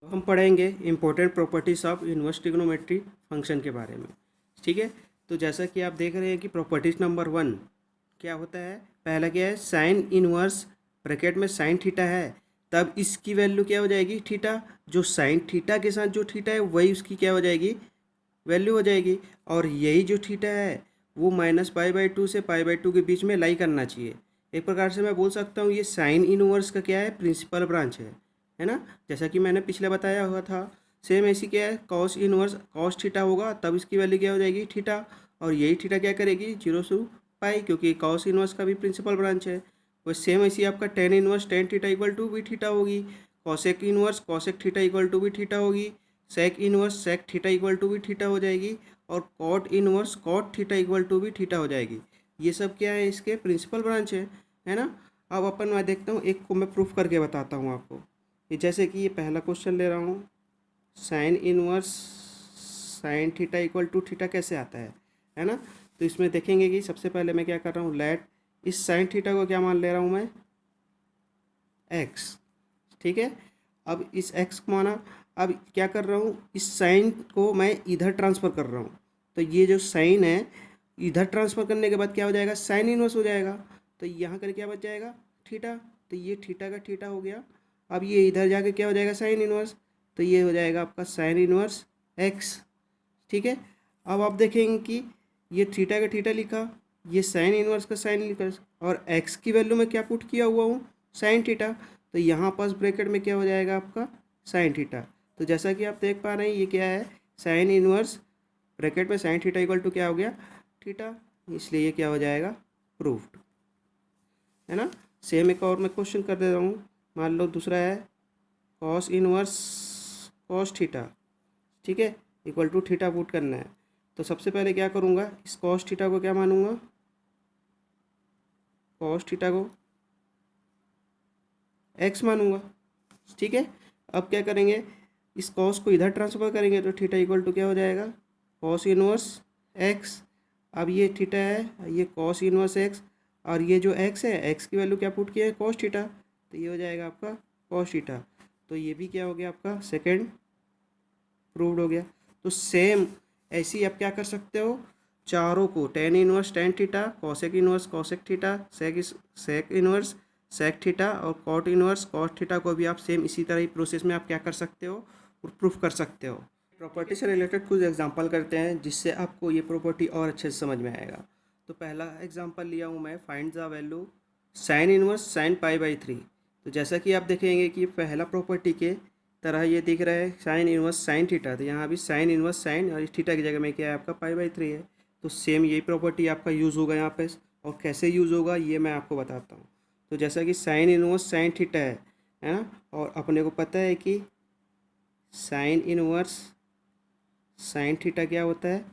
हम पढ़ेंगे important properties of inverse trigonometry function के बारे में। ठीक है, तो जैसा कि आप देख रहे हैं कि प्रॉपर्टीज नंबर 1 क्या होता है। पहला क्या है, साइन इनवर्स ब्रैकेट में साइन थीटा है, तब इसकी वैल्यू क्या हो जाएगी, थीटा। जो साइन थीटा के साथ जो थीटा है वही उसकी क्या हो जाएगी, वैल्यू हो जाएगी। और यही जो थीटा है वो -π/2 से π/2 के बीच में लाई करना चाहिए। एक प्रकार से मैं बोल सकता हूँ ये साइन इनवर्स का क्या है, प्रिंसिपल ब्रांच है ना। जैसा कि मैंने पिछले बताया हुआ था, सेम ऐसी क्या है, कॉस इनवर्स कॉस थीटा होगा तब इसकी वैल्यू क्या हो जाएगी, थीटा। और यही थीटा क्या करेगी, 0 से पाई, क्योंकि कॉस इनवर्स का भी प्रिंसिपल ब्रांच है। वो सेम ऐसी आपका tan inverse tan theta equal to भी थीटा होगी, cosec inverse cosec theta equal to भी थीटा होगी, sec inverse sec theta equal to भी थीटा हो जाएगी, और cot inverse cot theta equal to भी थीटा हो जाएगी। ये सब क्या है, इसके प्रिंसिपल ब्रांच है ना। अब अपन मैं देखता हूँ, एक को मैं प्रूफ करके बताता हूँ आपको। ये जैसे कि ये पहला क्वेश्चन ले रहा हूँ, sine inverse sine theta equal to theta कैसे आता है ना। तो इसमें देखेंगे कि सबसे पहले मैं क्या कर रहा हूँ, लेट इस साइन थीटा को क्या मान ले रहा हूँ मैं, एक्स। ठीक है, अब इस एक्स को माना, अब क्या कर रहा हूँ, इस साइन को मैं इधर ट्रांसफ़र कर रहा हूँ। तो ये जो साइन है इधर ट्रांसफ़र करने के बाद क्या हो जाएगा, साइन इनवर्स हो जाएगा। तो यहाँ कर क्या बच जाएगा, थीटा। तो ये थीटा का थीटा हो गया। अब ये इधर जाके क्या हो जाएगा, साइन इनवर्स। तो ये हो जाएगा आपका साइन इनवर्स एक्स। ठीक है, अब आप देखेंगे कि ये थीटा का थीटा लिखा, ये साइन इनवर्स का साइन लिखा, और एक्स की वैल्यू में क्या पुट किया हुआ हूँ, साइन थीटा। तो यहाँ पास ब्रैकेट में क्या हो जाएगा आपका, साइन थीटा। तो जैसा कि आप देख पा रहे हैं ये क्या है, साइन इनवर्स ब्रैकेट में साइन थीटा इक्वल टू क्या हो गया, थीटा। इसलिए ये क्या हो जाएगा, प्रूफ्ड, है ना। सेम एक और मैं क्वेश्चन कर दे रहा हूँ। मान लो दूसरा है कॉस इनवर्स कॉस थीटा, ठीक है, इक्वल टू थीटा पुट करना है। तो सबसे पहले क्या करूँगा, इस कॉस थीटा को क्या मानूंगा, कॉस थीटा को एक्स मानूंगा। ठीक है, अब क्या करेंगे, इस कॉस को इधर ट्रांसफर करेंगे तो थीटा इक्वल टू क्या हो जाएगा, कॉस इनवर्स एक्स। अब ये थीटा है, ये कॉस इनवर्स एक्स, और ये जो एक्स है, एक्स की वैल्यू क्या पुट किया है, कॉस थीटा। तो ये हो जाएगा आपका कॉस थीटा। तो ये भी क्या हो गया आपका, सेकेंड प्रूव्ड हो गया। तो सेम ऐसे ही आप क्या कर सकते हो, चारों को tan inverse tan theta, cosec inverse cosec theta, sec inverse sec theta, और कॉट इनवर्स कॉट थीटा को भी आप सेम इसी तरह ही प्रोसेस में आप क्या कर सकते हो, और प्रूफ कर सकते हो। प्रॉपर्टी से रिलेटेड कुछ एग्जांपल करते हैं जिससे आपको ये प्रॉपर्टी और अच्छे से समझ में आएगा। तो पहला एग्जांपल लिया हूँ मैं, find the value sine inverse sine π/3। तो जैसा कि आप देखेंगे कि पहला प्रॉपर्टी के तरह ये दिख रहा है, साइन इनवर्स साइन थीटा। तो यहाँ भी साइन इनवर्स साइन, और इस थीटा की जगह में क्या है आपका π/3 है। तो सेम यही प्रॉपर्टी आपका यूज़ होगा यहाँ पे। और कैसे यूज़ होगा ये मैं आपको बताता हूँ। तो जैसा कि साइन इनवर्स साइन थीटा है ना, और अपने को पता है कि साइन इनवर्स साइन थीटा क्या होता है,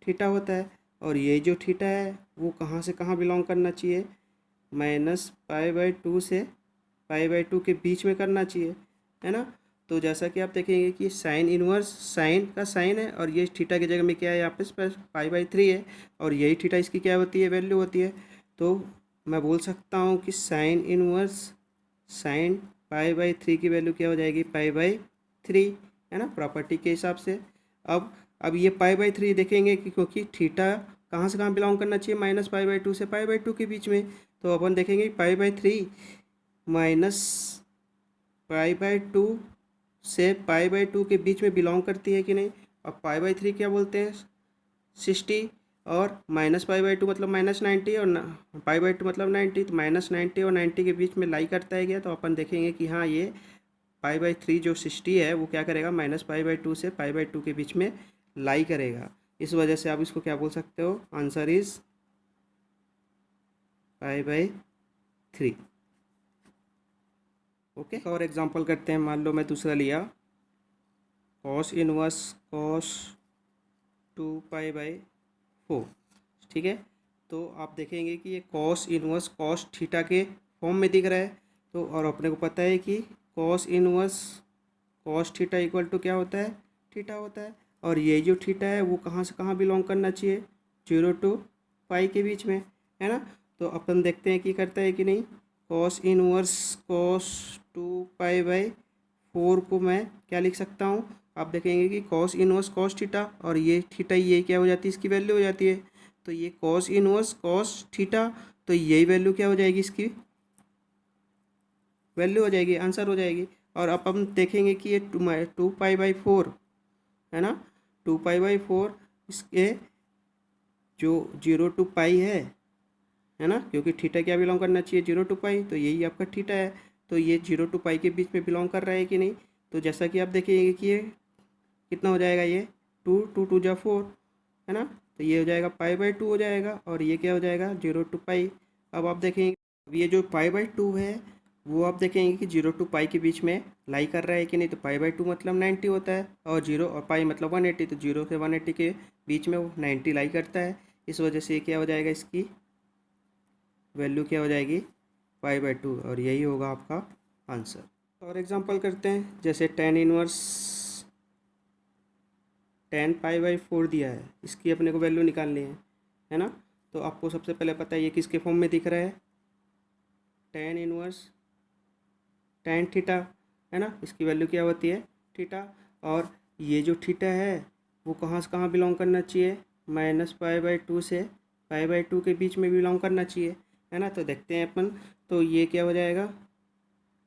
थीटा होता है। और ये जो थीटा है वो कहाँ से कहाँ बिलोंग करना चाहिए, -π/2 से π/2 के बीच में करना चाहिए, है ना। तो जैसा कि आप देखेंगे कि साइन इनवर्स साइन का साइन है, और ये थीटा की जगह में क्या है यहाँ पे π/3 है, और यही थीटा इसकी क्या होती है, वैल्यू होती है। तो मैं बोल सकता हूँ कि साइन इनवर्स साइन π/3 की वैल्यू क्या हो जाएगी, π/3, है ना, प्रॉपर्टी के हिसाब से। अब ये π/3 देखेंगे कि क्योंकि थीटा कहाँ से कहाँ बिलोंग करना चाहिए, -π/2 से π/2 के बीच में। तो अपन देखेंगे π/3 -π/2 से π/2 के बीच में बिलोंग करती है कि नहीं। अब π/3 क्या बोलते हैं, 60, और -π/2 मतलब -90, और π/2 मतलब 90। तो -90 और 90 के बीच में लाई करता है क्या। तो अपन देखेंगे कि हाँ ये π/3 जो 60 है वो क्या करेगा, -π/2 से π/2 के बीच में लाई करेगा। इस वजह से आप इसको क्या बोल सकते हो, आंसर इज π/3। ओके, और एग्जांपल करते हैं। मान लो मैं दूसरा लिया, कॉस इनवर्स कॉस 2π/4। ठीक है, तो आप देखेंगे कि ये कॉस इनवर्स कॉस थीटा के फॉर्म में दिख रहा है। तो और अपने को पता है कि cos inverse cos theta equal to क्या होता है, थीटा होता है। और ये जो थीटा है वो कहाँ से कहाँ बिलोंग करना चाहिए, 0 to पाई के बीच में, है ना। तो अपन देखते हैं कि करता है कि नहीं, कॉस इनवर्स कॉस 2π/4 4 को मैं क्या लिख सकता हूँ, आप देखेंगे कि कॉस इनवर्स कॉस थीटा, और ये थीटा ये क्या हो जाती है, इसकी वैल्यू हो जाती है। तो ये कॉस इनवर्स कॉस थीटा, तो यही वैल्यू क्या हो जाएगी, इसकी वैल्यू हो जाएगी, आंसर हो जाएगी। और अब हम देखेंगे कि ये 2 पाई/4 है ना, 2 पाई/4 इसके जो 0 to पाई है ना, क्योंकि थीटा क्या बिलोंग करना चाहिए, 0 to पाई, तो यही आपका थीटा है। तो ये 0 to पाई के बीच में बिलोंग कर रहा है कि नहीं, तो जैसा कि आप देखेंगे कि ये कितना हो जाएगा, ये 2 2 2 जा 4 है ना, तो ये हो जाएगा पाई/2 हो जाएगा, और ये क्या हो जाएगा 0 to पाई। अब आप देखेंगे, अब ये जो पाई/2 है वो आप देखेंगे कि 0 to पाई के बीच में लाई कर रहा है कि नहीं, तो पाई/2 मतलब 90 होता है, और 0 और पाई मतलब 180, तो 0 से 180 के बीच में वो 90 लाई करता है। इस वजह से ये क्या हो जाएगा, इसकी वैल्यू क्या हो जाएगी, पाई/2, और यही होगा आपका आंसर। और एग्जांपल करते हैं, जैसे tan−1 10 पाई/4 दिया है, इसकी अपने को वैल्यू निकालनी है ना। तो आपको सबसे पहले पता है ये किसके फॉर्म में दिख रहा है, tan−1 tan थीटा है ना, इसकी वैल्यू क्या होती है, थीटा। और ये जो थीटा है वो कहाँ से कहाँ बिलोंग करना चाहिए, -पाई/2 से पाई/2 के बीच में बिलोंग करना चाहिए, है ना। तो देखते हैं अपन, तो ये क्या हो जाएगा,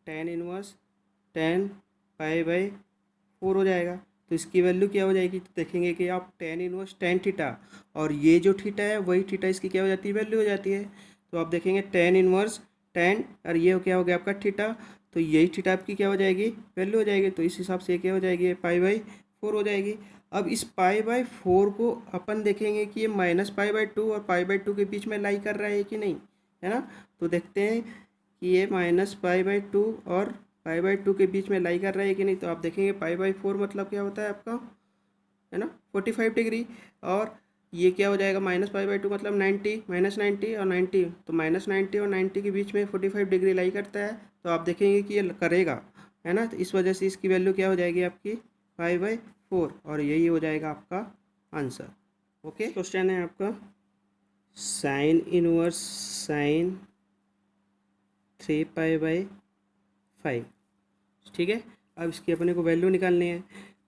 tan−1 10 पाई/4 हो जाएगा। तो इसकी वैल्यू क्या हो जाएगी, तो देखेंगे कि आप tan−1 tan थीटा, और ये जो थीटा है वही थीटा इसकी क्या हो जाती है, वैल्यू हो जाती है। तो आप देखेंगे tan−1 tan, और ये क्या हो गया आपका थीटा, तो यही थीटा आपकी क्या हो जाएगी, वैल्यू हो जाएगी। तो इस हिसाब से क्या हो जाएगी, पाई/4 हो जाएगी। अब इस पाई/4 को अपन देखेंगे कि ये -पाई/2 और पाई/2 के बीच में लाई कर रहा है कि नहीं, है ना। तो देखते हैं कि ये -पाई/2 और पाई/2 के बीच में लाई कर रहा है कि नहीं। तो आप देखेंगे पाई/4 मतलब क्या होता है आपका, है ना, 45 डिग्री। और ये क्या हो जाएगा, -पाई/2 मतलब 90, -90 और 90, तो -90 और 90 के बीच में 45 डिग्री लाई करता है। तो आप देखेंगे कि ये करेगा, है ना। तो इस वजह से इसकी वैल्यू क्या हो जाएगी आपकी, पाई/4, और यही हो जाएगा आपका आंसर। ओके, क्वेश्चन है आपका sin−1 sin3 पाई/5, ठीक है। अब इसकी अपने को वैल्यू निकालनी है।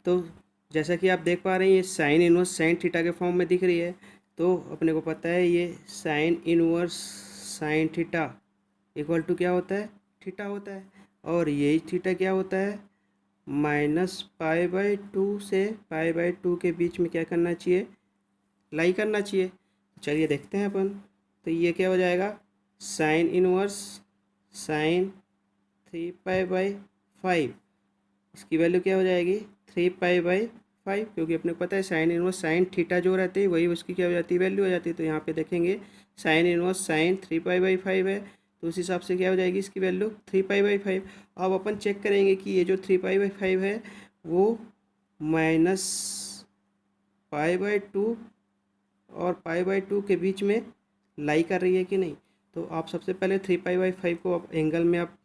तो जैसा कि आप देख पा रहे हैं, ये sin−1 sin थीटा के फॉर्म में दिख रही है। तो अपने को पता है ये sin−1 sin theta equal to क्या होता है, थीटा होता है। और यही थीटा क्या होता है, -पाई/2 से पाई/2 के बीच में क्या करना चाहिए, लाई करना चाहिए। चलिए देखते हैं अपन। तो ये क्या हो जाएगा, sin−1 sin3 पाई/5, इसकी वैल्यू क्या हो जाएगी, 3 पाई/5, क्योंकि अपने को पता है sin−1 sin थीटा जो रहती है वही उसकी क्या हो जाती है, वैल्यू हो जाती है। तो यहाँ पे देखेंगे sin−1 sin3 पाई/5 है, तो उस हिसाब से क्या हो जाएगी इसकी वैल्यू, 3 पाई/5। अब अपन चेक करेंगे कि ये जो 3 पाई/5 है वो -पाई/2 और पाई/2 के बीच में लाई कर रही है कि नहीं। तो आप सबसे पहले 3 पाई/5 को आप एंगल में आप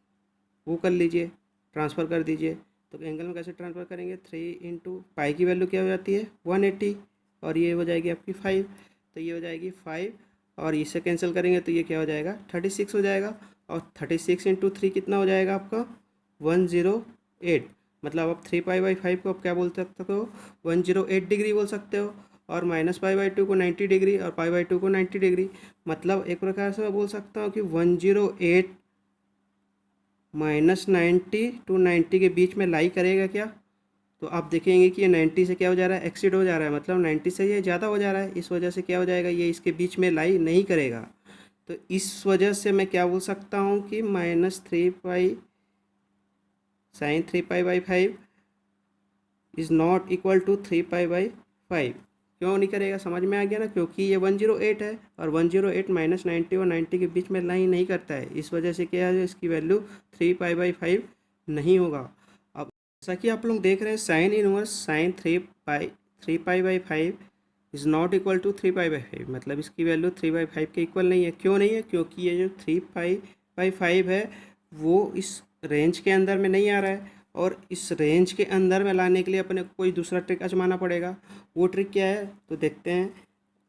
वो कर लीजिए, ट्रांसफ़र कर दीजिए। तो एंगल में कैसे ट्रांसफ़र करेंगे, 3 × पाई की वैल्यू क्या हो जाती है, 180, और ये हो जाएगी आपकी 5, तो ये हो जाएगी 5, और इससे कैंसिल करेंगे तो ये क्या हो जाएगा, 36 हो जाएगा। और 36 × 3 कितना हो जाएगा आपका, 108। मतलब आप 3 पाई/5 को आप क्या बोल सकते हो, 108 डिग्री बोल सकते हो। और -पाई/2 को 90 डिग्री और पाई/2 को 90 डिग्री। मतलब एक प्रकार से मैं बोल सकता हूँ कि 108 -90 to 90 के बीच में लाई करेगा क्या। तो आप देखेंगे कि ये 90 से क्या हो जा रहा है, एक्सीड हो जा रहा है, मतलब 90 से ये ज़्यादा हो जा रहा है। इस वजह से क्या हो जाएगा, ये इसके बीच में लाई नहीं करेगा। तो इस वजह से मैं क्या बोल सकता हूँ कि -3 पाई sin3 पाई/5 इज़ नॉट इक्वल टू 3 पाई/5। क्यों नहीं करेगा, समझ में आ गया ना, क्योंकि ये 108 है, और 108 -90 और 90 के बीच में लाई नहीं करता है। इस वजह से क्या है, इसकी वैल्यू 3 पाई/5 नहीं होगा। अब जैसा कि आप लोग देख रहे हैं, sin−1 sin3 पाई/5 इज़ नॉट इक्वल टू 3 पाई/5, मतलब इसकी वैल्यू 3/5 के इक्वल नहीं है। क्यों नहीं है, क्योंकि ये जो 3 पाई/5 है वो इस रेंज के अंदर में नहीं आ रहा है, और इस रेंज के अंदर में लाने के लिए अपने को कोई दूसरा ट्रिक आजमाना पड़ेगा। वो ट्रिक क्या है, तो देखते हैं।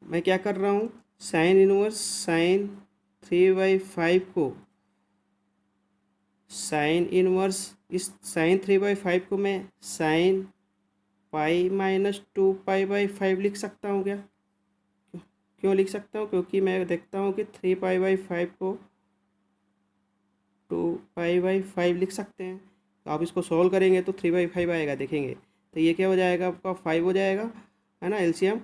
मैं क्या कर रहा हूँ, sin−1 sin3/5 को साइन इनवर्स इस साइन 3/5 को मैं साइन पाई माइनस 2π/5 लिख सकता हूँ क्या? क्यों लिख सकता हूँ? क्योंकि मैं देखता हूँ कि 3π/5 को 2π/5 लिख सकते हैं। तो आप इसको सॉल्व करेंगे तो 3/5 आएगा, देखेंगे। तो ये क्या हो जाएगा आपका 5 हो जाएगा, है ना, एलसीएम।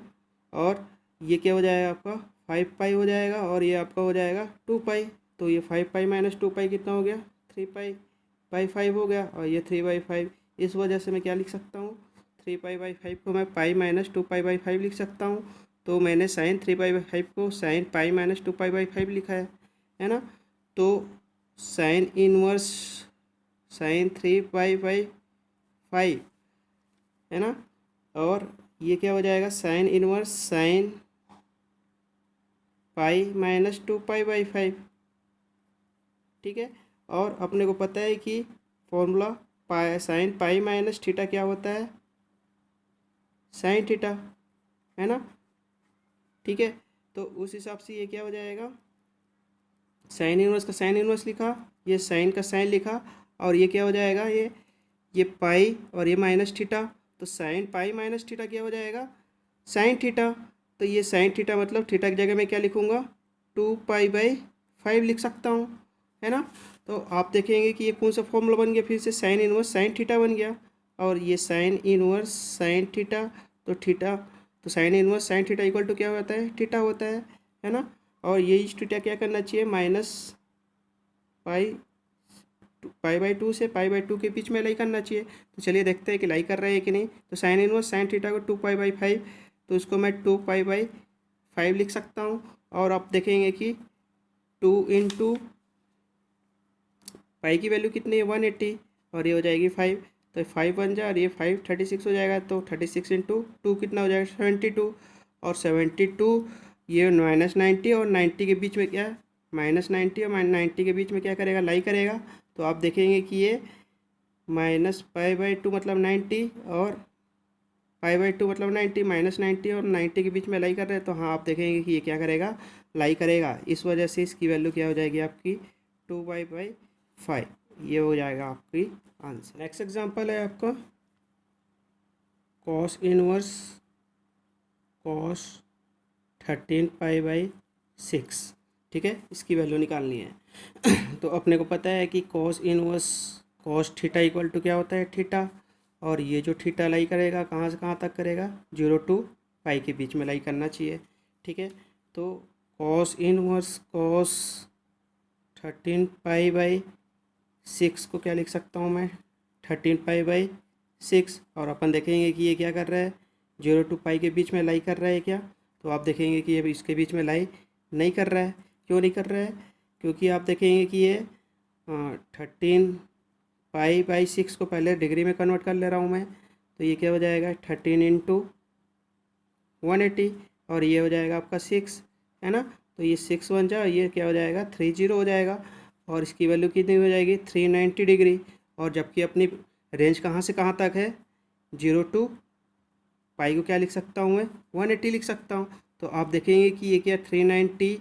और ये क्या हो जाएगा आपका 5π हो जाएगा, और ये आपका हो जाएगा 2π। तो ये 5π माइनस 2π कितना हो गया? 3π/5 हो गया। और ये 3/5, इस वजह से मैं क्या लिख सकता हूँ? 3π/5 को मैं पाई माइनस 2π/5 लिख सकता हूँ। तो मैंने साइन 3π/5 को साइन पाई माइनस 2π/5 लिखा है ना। तो साइन इनवर्स साइन 3π/5, है ना। और ये क्या हो जाएगा? Sine inverse sine pi minus 2π/5, ठीक है। और अपने को पता है कि formula pi sine pi minus theta क्या होता है? साइन थीटा, है ना, ठीक है। तो उस हिसाब से ये क्या हो जाएगा? साइन इनवर्स का साइन इनवर्स लिखा, ये साइन का साइन लिखा, और ये क्या हो जाएगा? ये पाई और ये माइनस थीटा। तो साइन पाई माइनस थीटा क्या हो जाएगा? Sign theta. तो ये साइन थीटा मतलब थीटा की जगह मैं क्या लिखूँगा? 2π/5 लिख सकता हूँ, है ना। तो आप देखेंगे कि ये कौन सा फॉर्मूला बन गया? फिर से साइन इनवर्स साइन थीटा बन गया, और ये साइन इनवर्स साइन थीटा। तो थीटा, तो sine inverse sine theta equal to क्या होता है? थीटा होता है ना। और ये थीटा क्या करना चाहिए? माइनस पाई/2 से पाई/2 के बीच में लाई करना चाहिए। तो चलिए देखते हैं कि लाई कर रहे हैं कि नहीं। तो साइन इनवर्स साइन थीटा को 2π/5, तो इसको मैं 2π/5 लिख सकता हूँ। और आप देखेंगे कि 2 इंटू पाई की वैल्यू कितनी है? 180, और ये हो जाएगी 5। तो 5 बन जाए, और ये 5 36 हो जाएगा। तो 36 इंटू 2 कितना हो जाएगा? 72। और 72 ये -90 और 90 के बीच में क्या? -90 और -90 के बीच में क्या करेगा? लाई करेगा। तो आप देखेंगे कि ये -π/2 मतलब 90, और π/2 मतलब 90, -90 और 90 के बीच में लाई कर रहे हैं। तो हाँ, आप देखेंगे कि ये क्या करेगा? लाई करेगा। इस वजह से इसकी वैल्यू क्या हो जाएगी आपकी? 2π/5। ये हो जाएगा आपकी आंसर। नेक्स्ट एग्जांपल है आपका कॉस इनवर्स कॉस 13π/6, ठीक है। इसकी वैल्यू निकालनी है। तो अपने को पता है कि cos inverse cos theta equal to क्या होता है? थीटा। और ये जो थीटा लाई करेगा कहाँ से कहाँ तक करेगा? 0 to π के बीच में लाई करना चाहिए, ठीक है। तो कॉस इनवर्स कॉस 13π/6 को क्या लिख सकता हूँ मैं? 13π/6। और अपन देखेंगे कि ये क्या कर रहा है? 0 to π के बीच में लाई कर रहा है क्या? तो आप देखेंगे कि ये इसके बीच में लाई नहीं कर रहा है। क्यों नहीं कर रहा है? क्योंकि आप देखेंगे कि ये 13π/6 को पहले डिग्री में कन्वर्ट कर ले रहा हूँ मैं। तो ये क्या हो जाएगा? 13 इंटू 180, और ये हो जाएगा आपका 6, है ना। तो ये 6 बन जाए, ये क्या हो जाएगा? 30 हो जाएगा। और इसकी वैल्यू कितनी हो जाएगी? 390 डिग्री। और जबकि अपनी रेंज कहाँ से कहाँ तक है? 0 to π को क्या लिख सकता हूँ मैं? 180 लिख सकता हूँ। तो आप देखेंगे कि ये क्या 390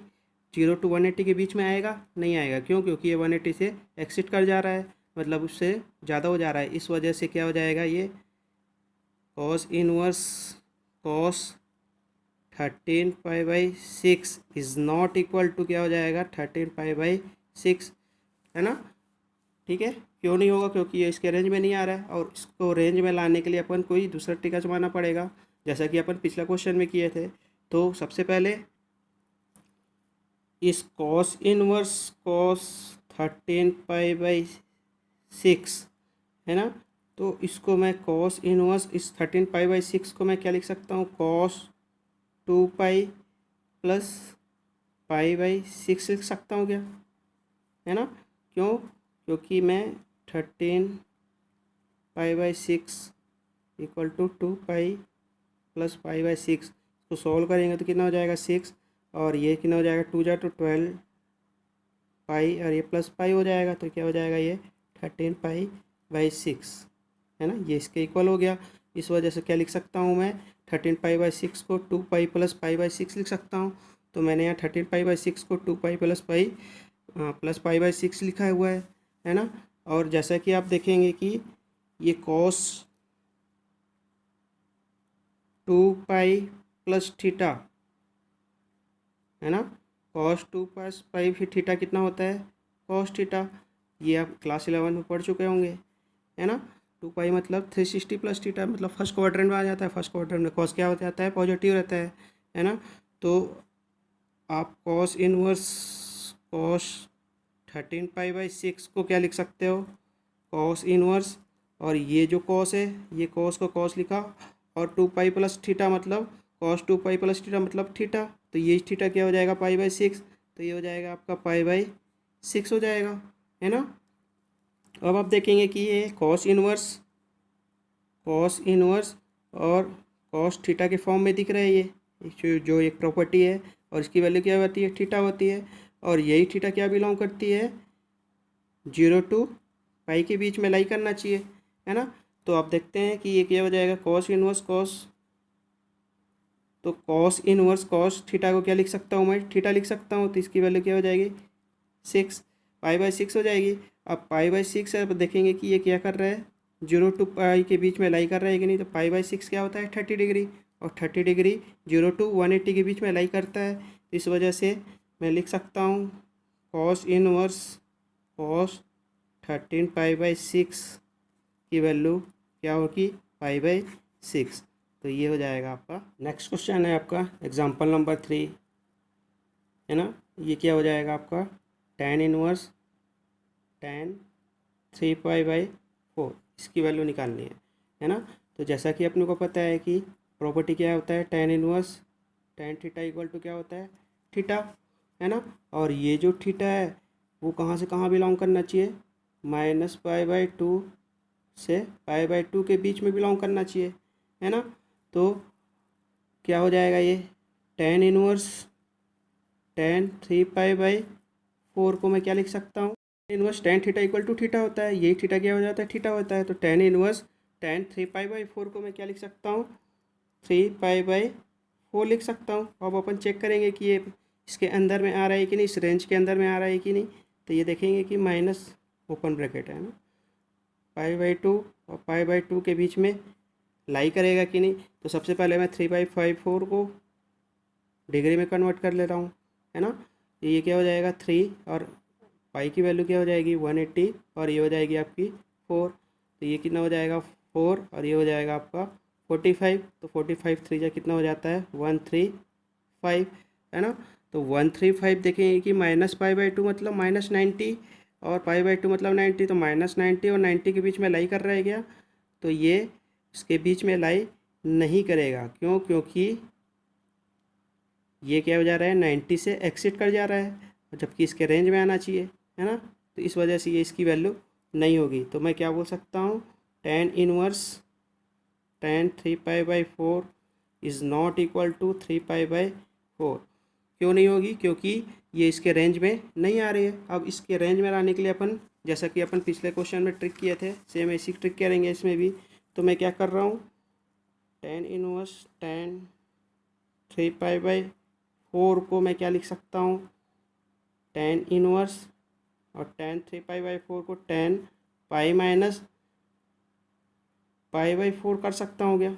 0 to 180 के बीच में आएगा? नहीं आएगा। क्यों? क्योंकि ये 180 से एक्सिट कर जा रहा है, मतलब उससे ज़्यादा हो जा रहा है। इस वजह से क्या हो जाएगा? ये cos inverse cos 13π/6 is not equal to क्या हो जाएगा? 13π/6, है ना, ठीक है। क्यों नहीं होगा? क्योंकि ये इसके रेंज में नहीं आ रहा है, और इसको रेंज में लाने के लिए अपन कोई दूसरा टीका जमाना पड़ेगा, जैसा कि अपन पिछला क्वेश्चन में किए थे। तो सबसे पहले इस कॉस इनवर्स कॉस 13π/6, है ना, तो इसको मैं कॉस इनवर्स इस 13π/6 को मैं क्या लिख सकता हूँ? कॉस 2π प्लस π/6 लिख सकता हूँ क्या? है ना। क्यों? क्योंकि मैं 13π/6 इक्वल टू 2π प्लस π/6 को सॉल्व करेंगे तो कितना हो जाएगा? 6, और ये कितना हो जाएगा? 2 जा तो 12π, और ये प्लस पाई हो जाएगा। तो क्या हो जाएगा? ये 13π/6, है ना, ये इसके इक्वल हो गया। इस वजह से क्या लिख सकता हूँ मैं? 13π/6 को 2π प्लस π/6 लिख सकता हूँ। तो मैंने यहाँ 13π/6 को 2π प्लस π/6 लिखा हुआ है ना। और जैसा कि आप देखेंगे कि ये कॉस 2 पाई प्लस थीटा है ना, कॉस 2 पाई फिर थीटा कितना होता है कॉस थीटा, ये आप क्लास 11 में पढ़ चुके होंगे है ना। 2 पाई मतलब 360 प्लस थीटा, मतलब फर्स्ट क्वाड्रेंट में आ जाता है। फर्स्ट क्वाड्रेंट में कॉस क्या हो जाता है पॉजिटिव रहता है ना। तो आप कॉस इनवर्स कॉस 13 पाई/6 को क्या लिख सकते हो कॉस इनवर्स, और ये जो कॉस है ये कॉस को कॉस लिखा, और 2 पाई प्लस थीटा मतलब कॉस 2 पाई प्लस थीटा मतलब थीटा, तो ये थीटा क्या हो जाएगा पाई/6, तो ये हो जाएगा आपका पाई/6 हो जाएगा है ना। अब आप देखेंगे कि ये कॉस इनवर्स और कॉस थीटा के फॉर्म में दिख रहा है ये जो एक प्रॉपर्टी है, और इसकी वैल्यू क्या होती है थीटा होती है, और यही थीटा क्या बिलोंग करती है 0 to पाई के बीच में लाई करना चाहिए है ना। तो आप देखते हैं कि ये क्या हो जाएगा कॉस इनवर्स कॉस, तो कॉस इनवर्स कॉस थीटा को क्या लिख सकता हूँ मैं थीटा लिख सकता हूँ, तो इसकी वैल्यू क्या हो जाएगी 6 पाई/6 हो जाएगी। अब पाई/6 है, अब देखेंगे कि ये क्या कर रहा है 0 to पाई के बीच में लाई कर रहा है कि नहीं, तो पाई/6 क्या होता है 30 डिग्री, और 30 डिग्री 0 to 180 के बीच में लाई करता है। तो इस वजह से मैं लिख सकता हूँ कॉस इनवर्स कॉस 13 पाई/6 की वैल्यू क्या होगी पाई/6। तो ये हो जाएगा आपका। नेक्स्ट क्वेश्चन है आपका एग्जाम्पल नंबर 3 है ना। ये क्या हो जाएगा आपका tan इनवर्स tan 3 पाई/4, इसकी वैल्यू निकालनी है ना। तो जैसा कि अपने को पता है कि प्रॉपर्टी क्या होता है tan inverse tan theta equal to क्या होता है थीटा है ना। और ये जो थीटा है वो कहाँ से कहाँ बिलोंग करना चाहिए -पाई/2 से पाई/2 के बीच में बिलोंग करना चाहिए है ना। तो क्या हो जाएगा ये tan इनवर्स tan 3 पाई/4 को मैं क्या लिख सकता हूँ inverse tan theta equal to theta होता है, यही थीटा क्या हो जाता है थीटा होता है। तो tan इनवर्स tan 3 पाई/4 को मैं क्या लिख सकता हूँ 3 पाई/4 लिख सकता हूँ। अब अपन चेक करेंगे कि ये इसके अंदर में आ रहा है कि नहीं, इस रेंज के अंदर में आ रहा है कि नहीं। तो ये देखेंगे कि माइनस ओपन ब्रैकेट है ना पाई/2 और पाई/2 के बीच में लाई करेगा कि नहीं। तो सबसे पहले मैं 3/4 को डिग्री में कन्वर्ट कर ले रहा हूँ है ना। ये क्या हो जाएगा 3, और पाई की वैल्यू क्या हो जाएगी 180, और ये हो जाएगी आपकी 4। तो ये कितना हो जाएगा 4, और ये हो जाएगा आपका 45। तो 45 3 जा कितना हो जाता है 135 है ना। तो 135 देखेंगे कि -पाई/2 मतलब -90, और पाई/2 मतलब 90, तो -90 और 90 के बीच में लाई कर रहा है क्या, तो ये इसके बीच में लाई नहीं करेगा। क्यों, क्योंकि ये क्या हो जा रहा है 90 से एक्सिट कर जा रहा है, जबकि इसके रेंज में आना चाहिए है ना। तो इस वजह से ये इसकी वैल्यू नहीं होगी। तो मैं क्या बोल सकता हूँ tan इनवर्स tan 3 पाई/4 इज़ नॉट इक्वल टू 3 पाई/4। क्यों नहीं होगी, क्योंकि ये इसके रेंज में नहीं आ रही है। अब इसके रेंज में लाने के लिए अपन जैसा कि अपन पिछले क्वेश्चन में ट्रिक किए थे सेम ऐसी ट्रिक करेंगे इसमें भी। तो मैं क्या कर रहा हूँ tan इनवर्स tan 3 पाई/4 को मैं क्या लिख सकता हूँ tan इनवर्स, और tan 3 पाई/4 को tan पाई/4 कर सकता हूँ क्या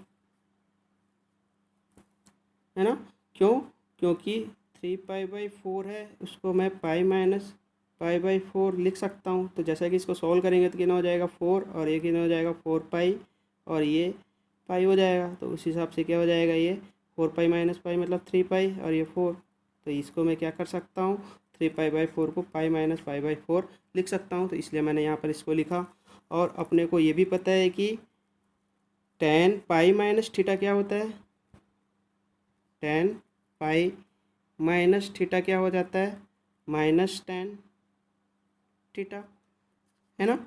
है ना। क्यों, क्योंकि 3 पाई/4 है उसको मैं पाई/4 लिख सकता हूँ। तो जैसा कि इसको सॉल्व करेंगे तो कितना हो जाएगा 4, और ये कितना हो जाएगा 4 पाई, और ये पाई हो जाएगा। तो उस हिसाब से क्या हो जाएगा ये 4 पाई - पाई मतलब 3 पाई, और ये 4। तो इसको मैं क्या कर सकता हूँ 3 पाई/4 को पाई-पाई/4 लिख सकता हूँ। तो इसलिए मैंने यहाँ पर इसको लिखा। और अपने को ये भी पता है कि tan पाई माइनस थीटा क्या होता है, tan पाई माइनस थीटा क्या हो जाता है -tan थीटा है ना।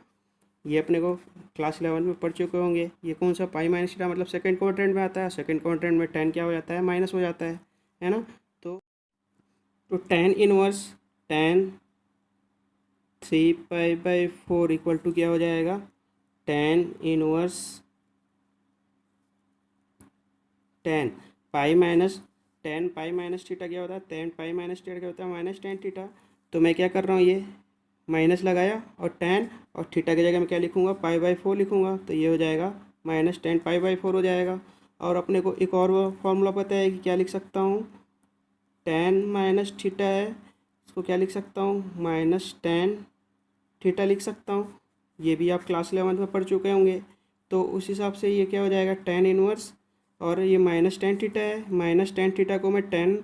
ये अपने को क्लास 11 में पढ़ चुके होंगे। ये कौन सा पाई माइनस थीटा मतलब सेकंड क्वाड्रेंट में आता है, सेकंड क्वाड्रेंट में tan क्या हो जाता है माइनस हो जाता है ना। तो tan इनवर्स tan 3 पाई/4 इक्वल टू क्या हो जाएगा tan inverse tan pi minus theta क्या होता है tan पाई माइनस थीटा क्या होता है -tan थीटा। तो मैं क्या कर रहा हूँ ये माइनस लगाया और टेन, और थीटा की जगह में क्या लिखूँगा, पाई बाई 4 लिखूँगा, तो ये हो जाएगा माइनस टेन पाई बाई 4 हो जाएगा। और अपने को एक और फॉर्मूला पता है कि क्या लिख सकता हूँ, टेन माइनस थीटा है, इसको क्या लिख सकता हूँ, माइनस टेन थीटा लिख सकता हूँ। ये भी आप क्लास 11 में पढ़ चुके होंगे। तो उस हिसाब से ये क्या हो जाएगा, टेन इनवर्स, और ये माइनस टेन थीटा है, माइनस टेन थीटा को मैं टेन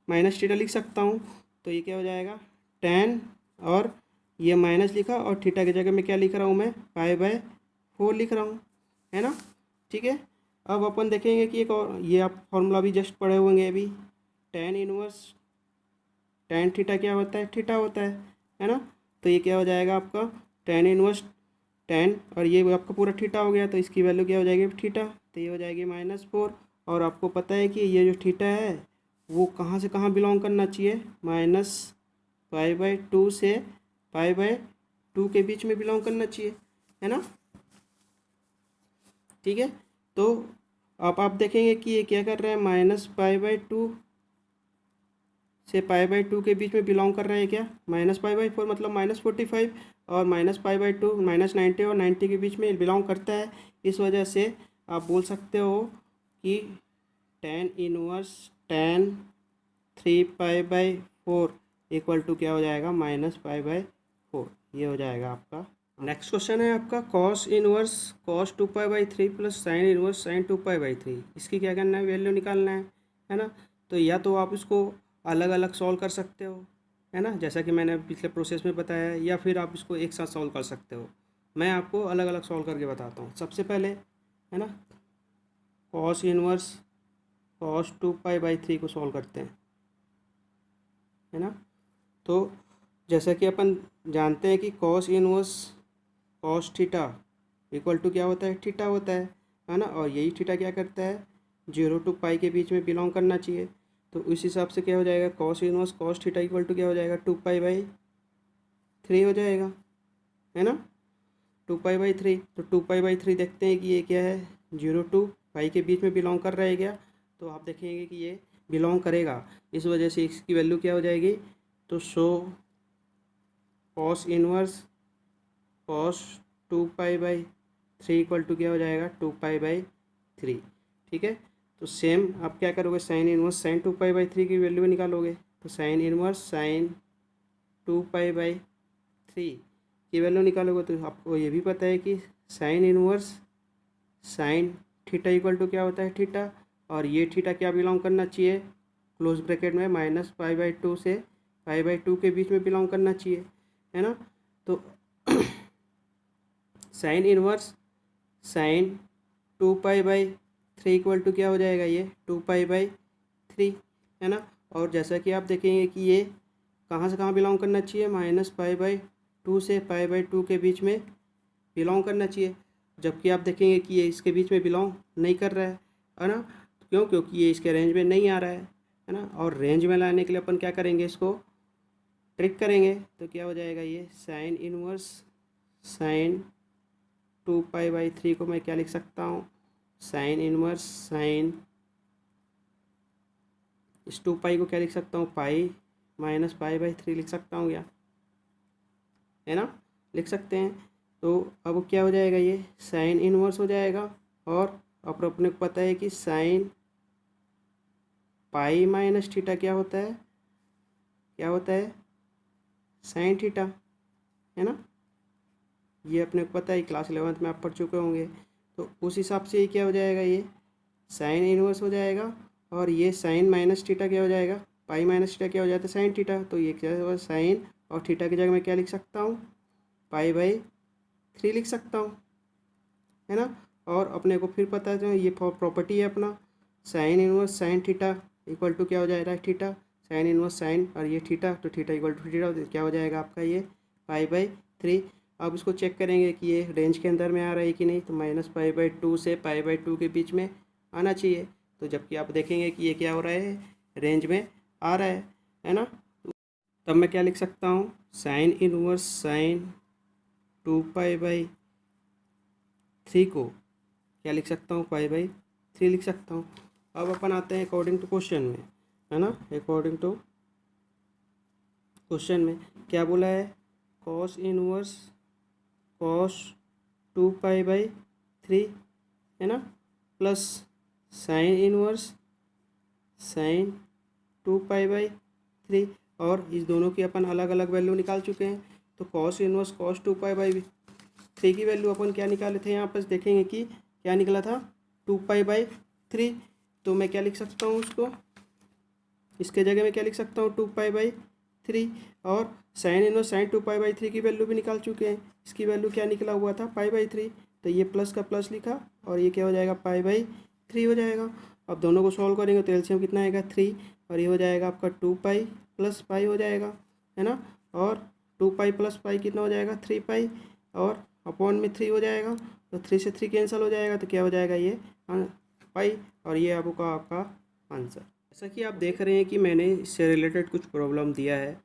माइनस थीटा लिख सकता हूँ। तो ये क्या हो जाएगा, टेन, और ये माइनस लिखा, और थीटा की जगह में क्या लिख रहा हूँ मैं, पाई बाय 4 लिख रहा हूँ, है ना। ठीक है, अब अपन देखेंगे कि एक और, ये आप फॉर्मूला भी जस्ट पढ़े होंगे अभी, टेन इनवर्स टेन थीटा क्या होता है, थीटा होता है ना। तो ये क्या हो जाएगा आपका, टेन इनवर्स टेन, और ये आपका पूरा थीटा हो गया, तो इसकी वैल्यू क्या हो जाएगी, थीटा, तो ये हो जाएगी -4। और आपको पता है कि ये जो थीटा है वो कहाँ से कहाँ बिलोंग करना चाहिए, -पाई/2 से पाई/2 के बीच में बिलोंग करना चाहिए, है ना। ठीक है, तो अब आप देखेंगे कि ये क्या कर रहा है, -पाई/2 से पाई/2 के बीच में बिलोंग कर रहा है क्या, -पाई/4 मतलब -45, और -पाई/2 -90 और 90 के बीच में बिलोंग करता है। इस वजह से आप बोल सकते हो कि टेन इनवर्स टेन 3 पाई/4 इक्वल टू क्या हो जाएगा, -पाई/4। ये हो जाएगा आपका। नेक्स्ट क्वेश्चन है आपका, कॉस इनवर्स कॉस 2 पाई/3 प्लस साइन इनवर्स साइन 2 पाई/3। इसकी क्या करना है, वैल्यू निकालना है ना। तो या तो आप इसको अलग अलग सॉल्व कर सकते हो, है ना, जैसा कि मैंने पिछले प्रोसेस में बताया है, या फिर आप इसको एक साथ सॉल्व कर सकते हो। मैं आपको अलग अलग सॉल्व करके बताता हूँ। सबसे पहले, है ना, कॉस इनवर्स कॉस 2 पाई/3 को सॉल्व करते हैं, है ना। तो जैसा कि अपन जानते हैं कि cos inverse cos theta equal to क्या होता है, थीटा होता है ना। और यही थीटा क्या करता है, 0 to पाई के बीच में बिलोंग करना चाहिए। तो उस हिसाब से क्या हो जाएगा, cos inverse cos theta equal to क्या हो जाएगा, 2 पाई/3 हो जाएगा, है ना। 2 पाई/3, तो 2 पाई/3 देखते हैं कि ये क्या है, 0 to पाई के बीच में बिलोंग कर रहा है क्या। तो आप देखेंगे कि ये बिलोंग करेगा, इस वजह से इसकी वैल्यू क्या हो जाएगी, तो सो कॉस इनवर्स कॉस 2 पाई/3 इक्वल टू क्या हो जाएगा, 2 पाई/3। ठीक है, तो सेम आप क्या करोगे, साइन इनवर्स साइन 2 पाई/3 की वैल्यू निकालोगे। तो साइन इनवर्स साइन 2 पाई/3 की वैल्यू निकालोगे। तो आपको ये भी पता है कि sine inverse sine theta equal to क्या होता है, थीटा, और ये थीटा क्या बिलोंग करना चाहिए, क्लोज ब्रैकेट में -पाई/2 से पाई/2 के बीच में बिलोंग करना चाहिए, है ना। तो साइन इनवर्स साइन 2 पाई/3 इक्वल टू क्या हो जाएगा, ये 2 पाई/3, है ना। और जैसा कि आप देखेंगे कि ये कहाँ से कहाँ बिलोंग करना चाहिए, -पाई/2 से पाई/2 के बीच में बिलोंग करना चाहिए। जबकि आप देखेंगे कि ये इसके बीच में बिलोंग नहीं कर रहा है ना। क्यों, क्योंकि ये इसके रेंज में नहीं आ रहा है ना। और रेंज में लाने के लिए अपन क्या करेंगे, इसको ट्रिक करेंगे। तो क्या हो जाएगा, ये साइन इनवर्स साइन 2 पाई/3 को मैं क्या लिख सकता हूँ, साइन इनवर्स साइन इस 2 पाई को क्या लिख सकता हूँ, पाई -पाई/3 लिख सकता हूँ क्या, है ना, लिख सकते हैं। तो अब क्या हो जाएगा, ये साइन इनवर्स हो जाएगा। और अपने को पता है कि साइन पाई-थीटा क्या होता है, क्या होता है, साइन थीटा, है ना। ये अपने को पता है, क्लास 11th में आप पढ़ चुके होंगे। तो उस हिसाब से ये क्या हो जाएगा, ये साइन इनवर्स हो जाएगा। और ये साइन माइनस थीटा क्या हो जाएगा, पाई माइनस थीटा क्या हो जाता है, साइन थीटा। तो ये क्या होगा, साइन, और थीटा की जगह मैं क्या लिख सकता हूँ, पाई/3 लिख सकता हूँ, है ना। और अपने को फिर पता है, ये प्रॉपर्टी है अपना, sine inverse sine theta equal to क्या हो जाएगा, थीटा, साइन इनवर्स साइन, और ये थीटा, तो थीटा इक्वल टू थीटा क्या हो जाएगा आपका, ये पाई/3। अब इसको चेक करेंगे कि ये रेंज के अंदर में आ रहा है कि नहीं। तो -पाई/2 से पाई/2 के बीच में आना चाहिए। तो जबकि आप देखेंगे कि ये क्या हो रहा है, रेंज में आ रहा है ना। तब मैं क्या लिख सकता हूँ, साइन इनवर्स साइन 2 पाई/3 को क्या लिख सकता हूँ, पाई/3 लिख सकता हूँ। अब अपन आते हैं अकॉर्डिंग टू क्वेश्चन में, है ना। अकॉर्डिंग टू क्वेश्चन में क्या बोला है, कॉस इनवर्स कॉस 2π/3 है ना, प्लस साइन इनवर्स साइन 2π/3, और इस दोनों की अपन अलग अलग वैल्यू निकाल चुके हैं। तो कॉस इनवर्स कॉस 2π/3 की वैल्यू अपन क्या निकाले थे, यहाँ पर देखेंगे कि क्या निकला था 2π/3। तो मैं क्या लिख सकता हूँ उसको, इसके जगह में क्या लिख सकता हूँ 2π/3, और साइन इनवर्स साइन 2π/3 की वैल्यू भी निकाल चुके हैं। इसकी वैल्यू क्या निकला हुआ था π/3, तो ये प्लस का प्लस लिखा और ये क्या हो जाएगा π/3 हो जाएगा। अब दोनों को सॉल्व करेंगे तो एलसीएम कितना आएगा 3, और ये हो जाएगा आपका 2π + π हो जाएगा, है ना, और 2π + π कितना हो जाएगा 3π, और अपॉन में 3 हो जाएगा, तो 3 से 3 कैंसिल हो जाएगा, तो क्या हो जाएगा ये पाई, और ये आपका आंसर। जैसा कि आप देख रहे हैं कि मैंने इससे रिलेटेड कुछ प्रॉब्लम दिया है,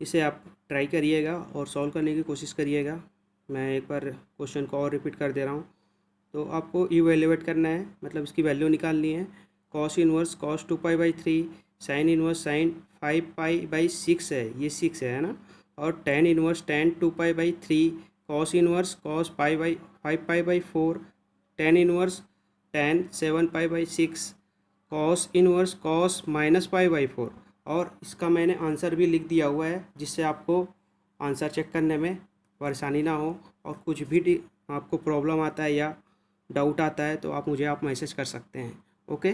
इसे आप ट्राई करिएगा और सॉल्व करने की कोशिश करिएगा। मैं एक बार क्वेश्चन को और रिपीट कर दे रहा हूँ। तो आपको इवेल्युएट करना है, मतलब इसकी वैल्यू निकालनी है। Cos inverse cos 2π/3, sine inverse sine 5π/6 है, ये 6 है ना, और tan inverse tan 2π/3, cos inverse cos 5π/4, tan inverse tan 7π/6, cos inverse cos -π/4, और इसका मैंने आंसर भी लिख दिया हुआ है, जिससे आपको आंसर चेक करने में परेशानी ना हो। और कुछ भी आपको प्रॉब्लम आता है या डाउट आता है तो आप मैसेज कर सकते हैं। ओके।